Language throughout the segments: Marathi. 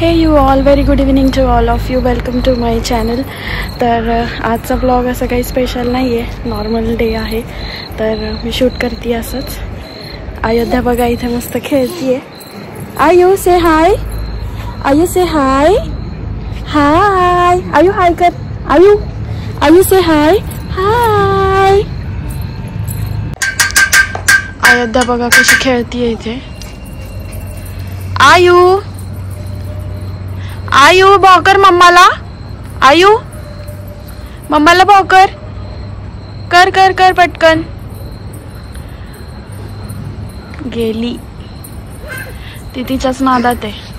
हे you all, very good evening to all of you. Welcome to my channel. तर आजचा ब्लॉग असं काही स्पेशल नाही आहे, नॉर्मल डे आहे. तर मी शूट करते असंच. अयोध्या बघा इथे मस्त खेळतीये. आयू से हाय, आयू से हाय, हाय आयू, हाय कर आयू, आयू से हाय, हाय. अयोध्या बघा कशी खेळतीये इथे. आयू, आयू भॉकर मम्माला, आयू मम्माला भॉकर कर कर कर पटकन. गेली ती तिच्याच नादात आहे.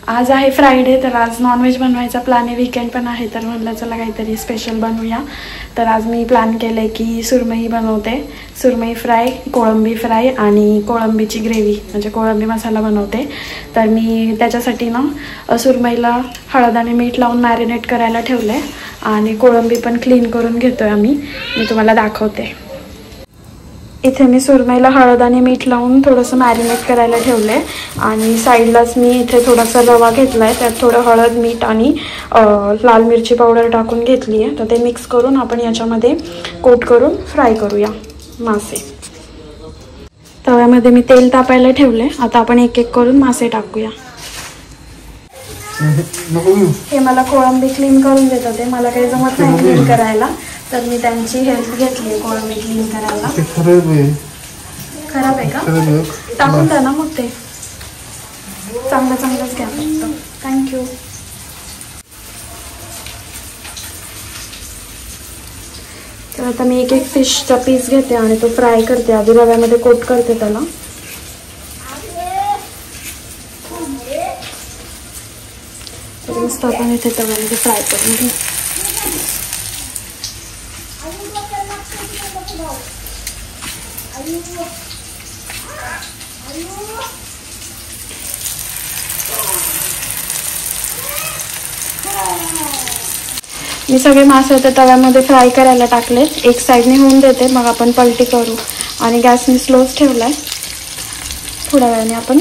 आज आहे फ्रायडे, तर आज नॉनव्हेज बनवायचा प्लॅन आहे. वीकेंड पण आहे, तर म्हणलं चला काहीतरी स्पेशल बनवूया. तर आज मी प्लॅन केलंय की सुरमई बनवते. सुरमई फ्राय, कोळंबी फ्राय आणि कोळंबीची ग्रेव्ही म्हणजे कोळंबी मसाला बनवते. तर मी त्याच्यासाठी ना सुरमईला हळद आणि मीठ लावून मॅरिनेट करायला ठेवले आणि कोळंबी पण क्लीन करून घेतोय आम्ही. मी तुम्हाला दाखवते. इथे मी सुरमईला हळद आणि मीठ लावून थोडंसं मॅरिनेट करायला ठेवलं आहे आणि साईडलाच मी इथे थोडासा रवा घेतला आहे. त्यात थोडं हळद, मीठ आणि लाल मिरची पावडर टाकून घेतली आहे. तर ते मिक्स करून आपण याच्यामध्ये कोट करून फ्राय करूया मासे. तव्यामध्ये मी तेल तापायला ठेवले. आता आपण एक एक करून मासे टाकूया. हे मला कोळंबी क्लीन करून देत होते, मला काही जमत नाही क्लीन करायला, तर मी त्यांची हेल्प घेतली कोळंबी क्लीन करायला. खराब आहे का? टाकून द्या ना मग. ते चांगलंच घ्या फक्त. थँक्यू. तर आता मी एक फिशचा पीस घेते आणि तो फ्राय करते. आधी रव्यामध्ये कोट करते त्याला. मस्त आपण इथे तव्यामध्ये फ्राय करून घेऊ. मी सगळे मासे होते तव्यामध्ये फ्राय करायला टाकले. एक साईडने होऊन देते, मग आपण पलटी करू. आणि गॅसने स्लोच ठेवलाय. थोड्या वेळाने आपण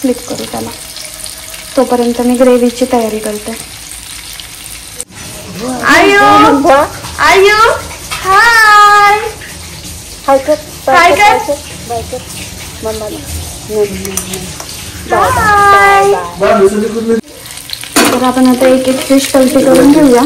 फ्लिप करू त्याला. तोपर्यंत मी ग्रेव्हीची तयारी करते. आयू, आयू हाय, हाय कर, हाय कर, बाय कर मम्माला. तर आपण आता एक एक फिश पलटी करून घेऊया.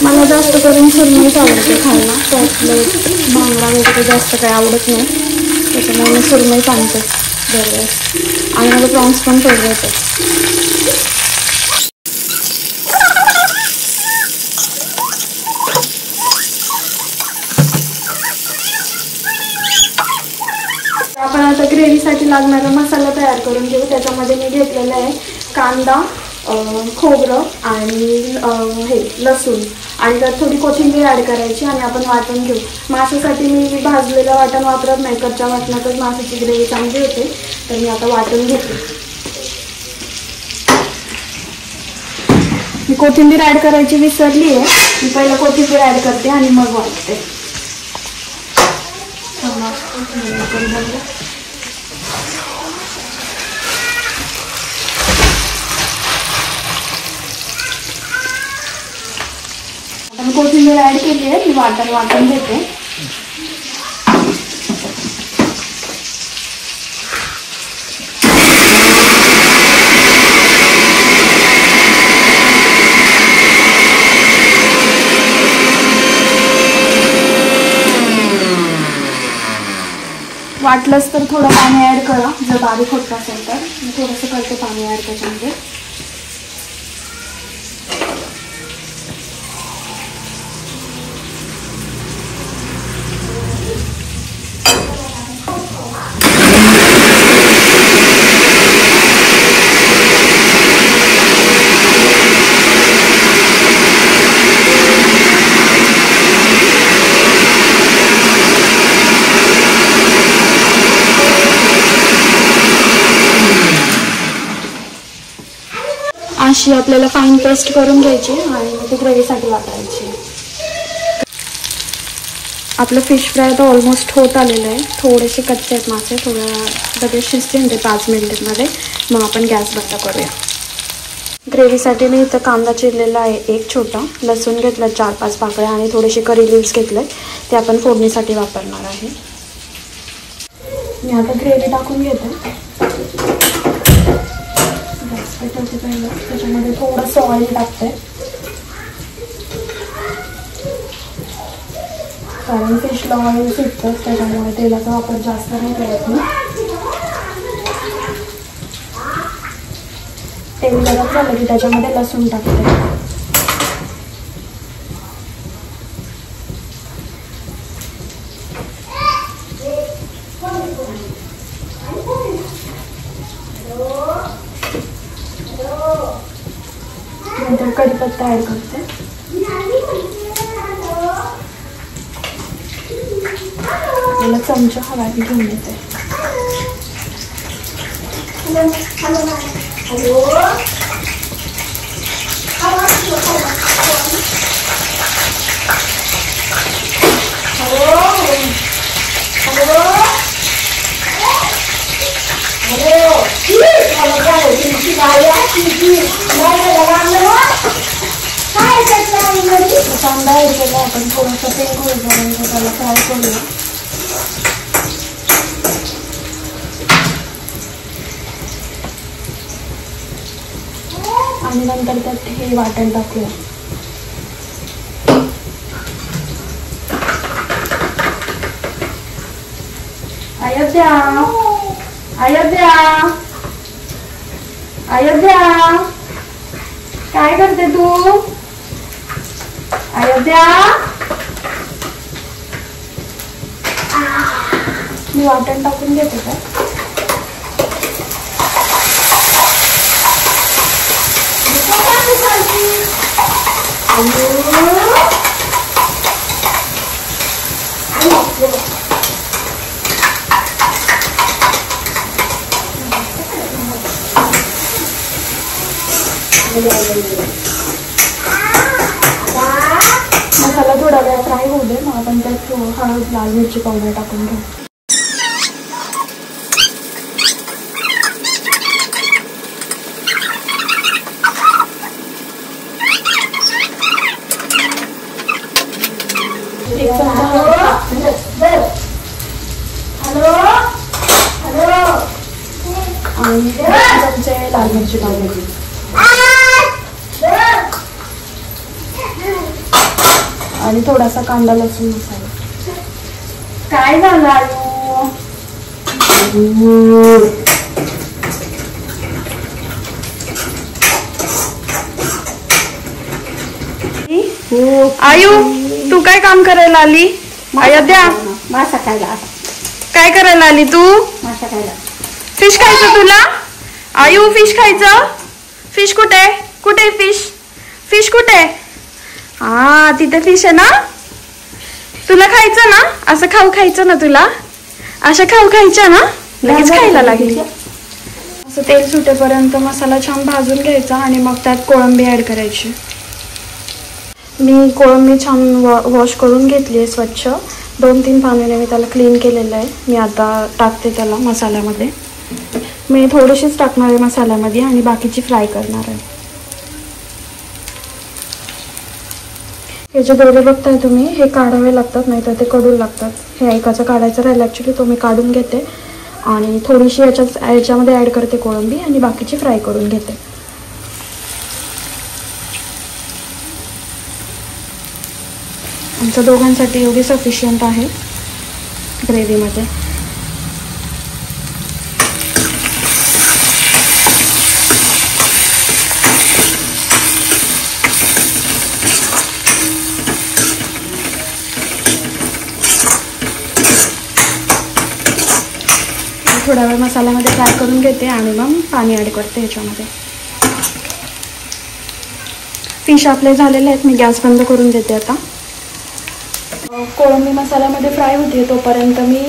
मला जास्त करून सुरमईच आवडते खायला. त्यातलं भांगडा वगैरे जास्त काही आवडत नाही, त्याच्यामुळे मी सुरमईच आणते दरवेळेस. आणि मला प्रॉन्स पण फेवरेट आहे. आपण आता ग्रेव्हीसाठी लागणारा मसाला तयार करून घेऊ. त्याच्यामध्ये मी घेतलेला आहे कांदा, खोबरं आणि हे लसूण आणि त्यात थोडी कोथिंबीर ॲड करायची आणि आपण वाटून घेऊ. माशासाठी मी भाजलेलं वाटण वापरत नाही, कच्च्या वाटणातच माशाची ग्रेव्ही चांगली होते. तर मी आता वाटून घेते. मी कोथिंबीर ॲड करायची विसरली आहे. मी पहिलं कोथिंबीर ॲड करते आणि मग वाटते. कोथिंबीर ॲड केली आहे. मी वाटून घेते. वाटलंच तर थोडं पाणी ॲड करा, जर बारीक होत असेल तर. मी थोडंसं करते पाणी ॲड त्याच्यामध्ये. अशी आपल्याला फाईन पेस्ट करून घ्यायची आणि ती ग्रेव्हीसाठी वापरायची. आपलं फिश फ्राय तर ऑलमोस्ट होत आलेलं आहे. थोडेसे कच्चे आहेत मासे, थोडं लगेच शिजतील ते 5 मिनिटांमध्ये. मग आपण गॅस बंद करूया. ग्रेव्हीसाठी मी इथं कांदा चिरलेला आहे एक छोटा, लसूण घेतला 4-5 पाकळ्या आणि थोडेसे करी लिव्स घेतले, ते आपण फोडणीसाठी वापरणार आहे. मी आता ग्रेव्ही टाकून घेते. गॅस पेटवते पहिलं, त्याच्यामध्ये थोडंसं ऑइल टाकते कारण फिशला ऑइल सुटतं, त्याच्यामुळे तेलाचा वापर जास्त नाही करत मी. तेल गरम झालं की त्याच्यामध्ये लसूण टाकते. नंतर कढीपत्ता ऍड करते. त्याला चमचा हवा घेऊन येते. कांदा ऍड केला आपण, थोडंसं तेल होईपर्यंत त्याला फ्राय करूया. आणि नंतर त्यात हे वाटण टाकूया. अयोध्या, अयोध्या, अयोध्या, काय करते तू? अयोध्या, मी वाटण टाकून घेते का? मसाला थोडा वेळ फ्राय होऊ दे, मग आपण त्यात हळद, लाल मिरची पावडर टाकून घेऊ. आणि चमचे लाल मिरची पावडर आणि थोडासा कांदा लसूण मसाला. काय झालं आयु? आयु तू काय काम करायला आली? अयोध्या, मासा खायला. काय करायला आली तू? मासा खायला. फिश खायचं तुला? आयु फिश खायचं? फिश कुठे? कुठे फिश? फिश कुठे? हा तिथे फिश आहे ना. तुला खायचं ना? असं खाऊ खायचं ना तुला? असं खाऊ खायचं ना? लगेच खायला लागली. असं तेल सुटेपर्यंत मसाला छान भाजून घ्यायचा आणि मग त्यात कोळंबी ऍड करायची. मी कोळंबी छान वॉश करून घेतली आहे स्वच्छ. 2-3 पाण्याने मी त्याला क्लीन केलेलं आहे. मी आता टाकते त्याला मसाल्यामध्ये. मी थोडीशीच टाकणार आहे मसाल्यामध्ये आणि बाकीची फ्राय करणार आहे. हे जे दोरे बघताय तुम्ही, हे काढावे लागतात, नाही तर ते कडू लागतात. हे एकाचं काढायचं राहिलं ॲक्च्युली, तो मी काढून घेते आणि थोडीशी याच्यामध्ये ॲड करते कोळंबी आणि बाकीची फ्राय करून घेते. आमच्या दोघांसाठी एवढी सफिशियंट आहे ग्रेव्हीमध्ये. थोडा वेळ मसाल्यामध्ये फ्राय करून घेते आणि मग पाणी ॲड करते ह्याच्यामध्ये. फिश आपले झालेले आहेत. मी गॅस बंद करून देते आता. कोळंबी मसाल्यामध्ये फ्राय होते तोपर्यंत मी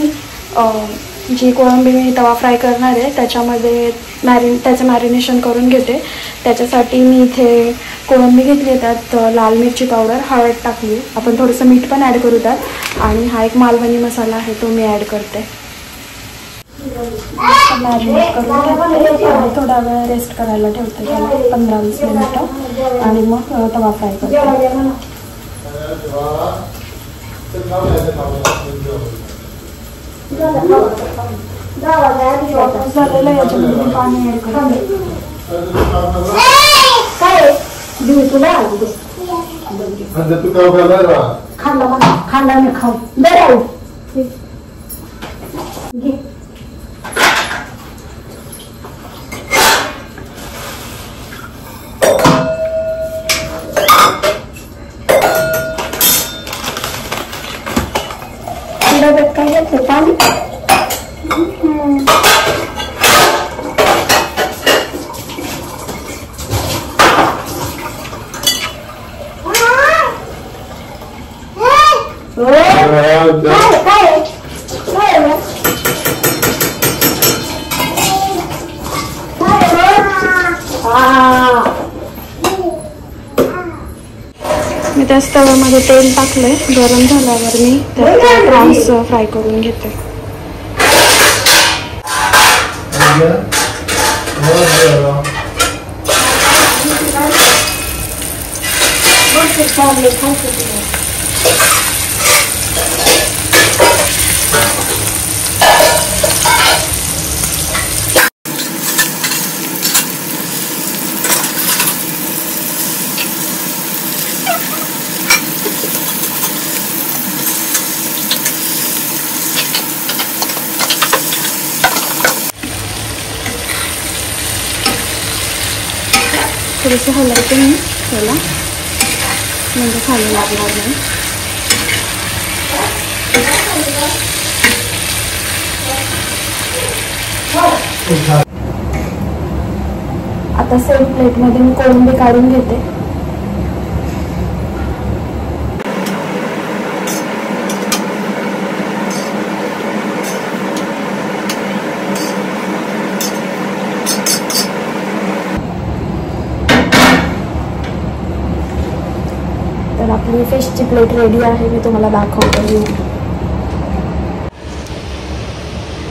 जी कोळंबी मी तवा फ्राय करणार आहे त्याच्यामध्ये त्याचं मॅरिनेशन करून घेते. त्याच्यासाठी मी इथे कोळंबी घेतली, त्यात लाल मिरची पावडर, हळद टाकली, आपण थोडंसं मीठ पण ॲड करू त्यात, आणि हा एक मालवणी मसाला आहे तो मी ॲड करते. मॅरिनेट करून घेते आणि थोडा वेळ रेस्ट करायला ठेवते त्याला 15-20 मिनिटं, आणि मग तवा फ्राय करते. झालेलं याच्यामध्ये पाणी ॲड करते. खांदा मी खाऊ बरं काय घेते पाणी. मी त्याच तव्यामध्ये तेल टाकलंय, गरम झाल्यावर मी त्यात प्रॉन्स फ्राय करून घेते. थोडंसं हलवते मी त्याला, म्हणजे खाली लागणार नाही. आता सेम प्लेटमध्ये मी कोळंबी काढून घेते. तर आपली फिशची प्लेट रेडी आहे, मी तुम्हाला दाखवते.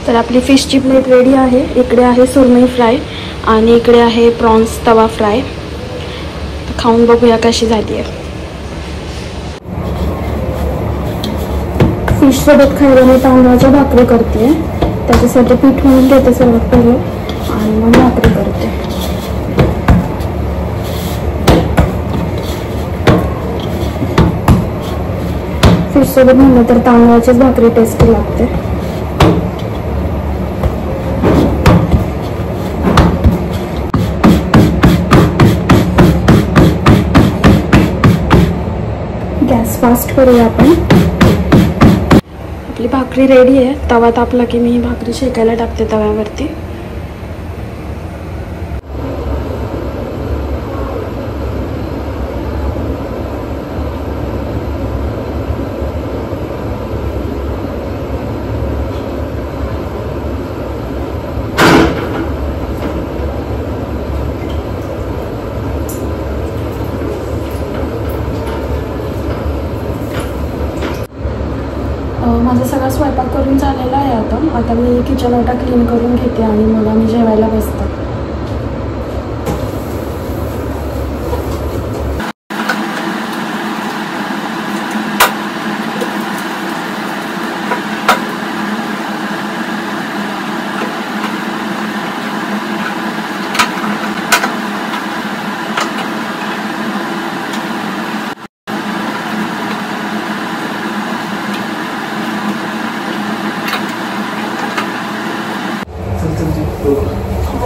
तर आपली फिशची प्लेट रेडी आहे. इकडे आहे सुरमई फ्राय आणि इकडे आहे प्रॉन्स तवा फ्राय. खाऊन बघूया कशी झाली आहे. फिशसोबत खायला मी तांदळाच्या भाकरी करते. त्याच्यासाठी पीठ मळून घेते सर्वात पहिले आणि मग भाकरी करते. फिशसोबत म्हणलं तर तांदळाचीच भाकरी टेस्टी लागते. गॅस फास्ट करूया आपण. आपली भाकरी रेडी आहे. तवा तापला की मी भाकरी शेकायला टाकते तव्यावरती. माझा सगळा स्वयंपाक करून झालेला आहे. आता मी किचन ओटा क्लीन करून घेते आणि मग आम्ही जेवायला बसतो.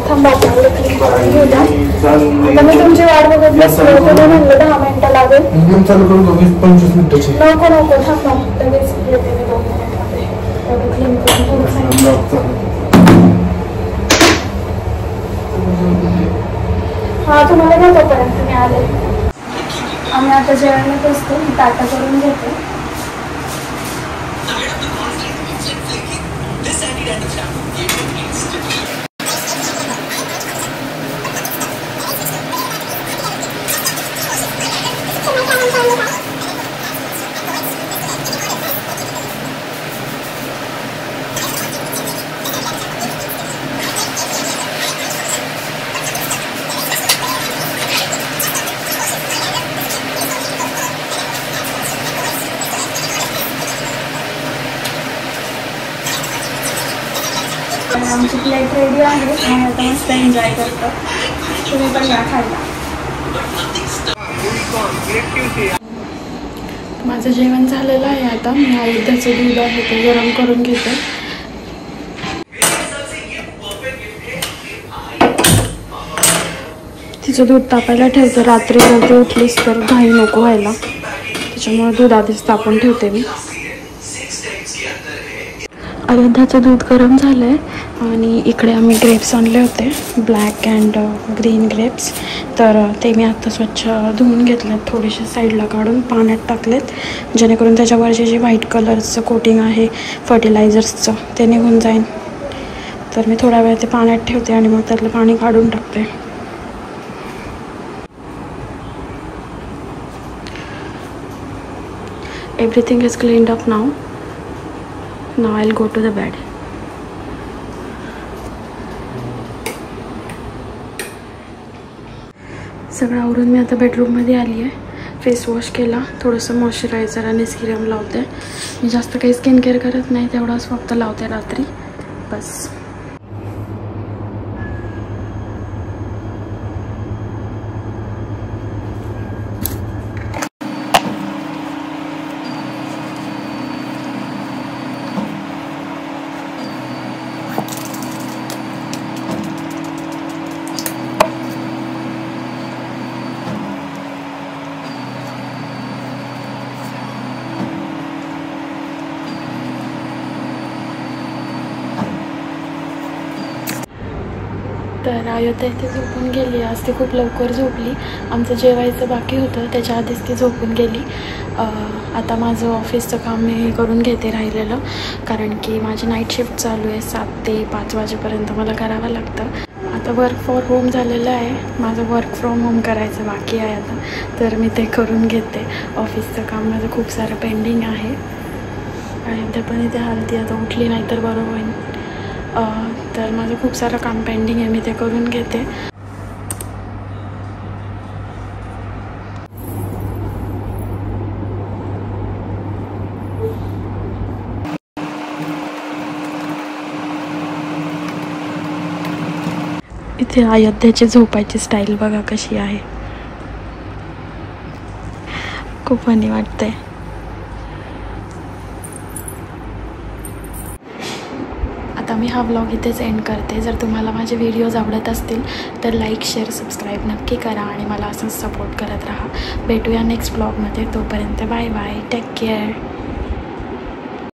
थांबा, आता मी तुमची वाट बघत बसलो. तुम्ही म्हणलं 10 मिनिटं लागेल. नको नको थांबा, लगेच येते मी 2 मिनिटामध्ये. एवढं क्लीन करून हा तुम्हाला द्या तोपर्यंत मी आले. आम्ही आता जेवायला बसतो. मी ताटा करून घेते. आमची प्लेट रेडी आहे आणि आता मस्त एन्जॉय करतो. तुम्ही पण या खायला. माझं जेवण झालेलं आहे. आता मी अयोध्याचं दूध आहे ते गरम करून घेते. तिचं दूध तापायला ठेवते. रात्री जर ती उठलीस तर घाई नको व्हायला, त्याच्यामुळे दूध आधीच तापून ठेवते मी. अयोध्याचं दूध गरम झालं आहे आणि इकडे आम्ही ग्रेप्स आणले होते, ब्लॅक अँड ग्रीन ग्रेप्स. तर ते मी आत्ता स्वच्छ धुवून घेतलेत, थोडेसे साईडला काढून पाण्यात टाकलेत, जेणेकरून त्याच्यावरचे जे व्हाईट कलरचं कोटिंग आहे फर्टिलायझर्सचं ते निघून जाईल. तर मी थोडा वेळ ते पाण्यात ठेवते आणि मग त्यातलं पाणी काढून टाकते. Everything is cleaned up now. Now I'll go to the bed. सगळं आवरून मी आता बेडरूममध्ये आली आहे. फेस वॉश केला, थोडंसं मॉइश्चरायझर आणि सिरम लावते. मी जास्त काही स्किन केअर करत नाही, तेवढाच फक्त लावते रात्री बस. तर अयोध्या इथे झोपून गेली. आज ती खूप लवकर झोपली. आमचं जेवायचं बाकी होतं, त्याच्या आधीच ती झोपून गेली. आता माझं ऑफिसचं काम मी करून घेते राहिलेलं, कारण की माझी नाईट शिफ्ट चालू आहे. 7 ते 5 वाजेपर्यंत मला करावं लागतं. आता वर्क फॉर होम झालेलं आहे, माझं वर्क फ्रॉम होम करायचं बाकी आहे आता, तर मी ते करून घेते. ऑफिसचं काम माझं खूप सारं पेंडिंग आहे. अयोध्या पण इथे हालती, आता उठली नाही तर बरं होईल. तर माझं खूप सारं काम पेंडिंग आहे, मी ते करून घेते. इथे अयोध्याची झोपायची स्टाईल बघा कशी आहे, खूप फनी वाटतंय. आता मी हा व्लॉग इथेच एंड करते. जर तुम्हाला माझे व्हिडिओज आवडत असतील तर लाईक, शेअर, सबस्क्राईब नक्की करा आणि मला असंच सपोर्ट करत राहा. भेटूया नेक्स्ट व्लॉगमध्ये. तोपर्यंत बाय बाय, टेक केअर.